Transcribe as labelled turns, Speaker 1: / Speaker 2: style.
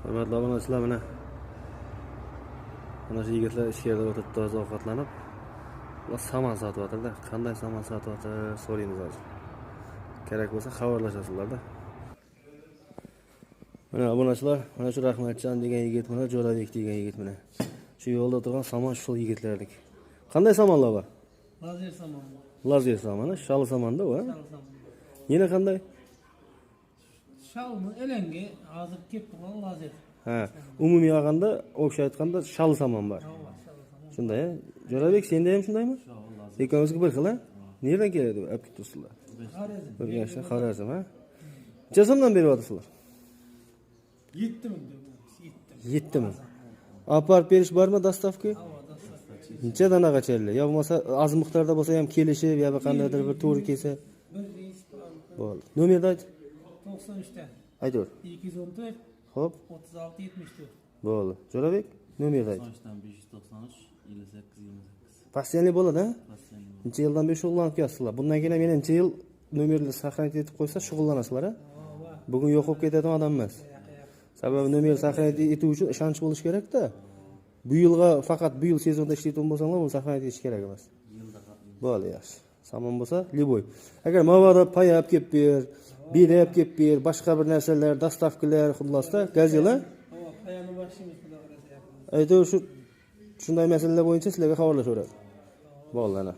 Speaker 1: Hurmatli obunachilar, mana shu yigitlar ichkarida o'tiribdi, toza ovqatlanib. Ular saman sotyapti-da. Qanday saman sotyapti so'raymiz hozir. Kerak bo'lsa xabarlashasizlar-da. Mana obunachilar, mana shu Rahmatjon degan yigit, mana Jo'rabek degan yigit mana. Shu yo'lda turgan saman shu yigitlardik. Qanday samanlar bor?
Speaker 2: Lazer saman.
Speaker 1: Lazer samani, shali samanda u, ha?
Speaker 2: Shal saman.
Speaker 1: Yana qanday?
Speaker 2: Shalni elengi hozir kelib turgan lazer.
Speaker 1: Ha, umumiy olganda, o'xsha aytganda shali saman bor. Shunday, Jo'rabek, senda ham shundaymi? Ikkovimizga bir xil, ha? Nereden keladi bu? Olib ketyapsizlar. Bir yoshda Xorazm, ha? Necha so'mdan beryapsizlar?
Speaker 2: 7 ming.
Speaker 1: 7 ming. Apart berish bormi dastavka? Necha danagachalar? Yo bo'lmasa az miqdorda bo'lsa ham kelishib, yo qandaydir bir to'g'ri kelsa.
Speaker 2: Bir reis bilan
Speaker 1: Bo'ldi. Nomerni ayt.
Speaker 2: 93 ta.
Speaker 1: Aytver.
Speaker 2: 214
Speaker 1: Xo'p,
Speaker 2: 36 74.
Speaker 1: bo'ldi. Jo'rabek, nomerni ayt.
Speaker 3: 593 58 28.
Speaker 1: Pastiyanli bo'ladi, ha?
Speaker 3: Pastiyanli.
Speaker 1: Necha yildan beri shug'ullanib kelyapsizlar. Bundan keyin men necha yil nomerni saqlanib etib qo'ysa shug'ullanasizlar, ha? Bugun yo'q bo'lib ketadigan odam emas. Sababi nomer saqlanib etish uchun ishonch bo'lish kerak-da. Bu yilga faqat bu yil sezonda ishlayotgan bo'lsanglar, uni saqlanib etish kerak emas. Bo'ldi, yaxshi. Samon bo'lsa, liboy. Agar mavada paya olib kelib ber, bira olib kelib ber, boshqa bir narsalar, dastavkalar, xullasda, gazelar.
Speaker 2: Payani boshimiz xudo xolasa.
Speaker 1: Aytib shunday masalalar bo'yicha sizlarga xabarlashaveradi. Bo'ldi ana.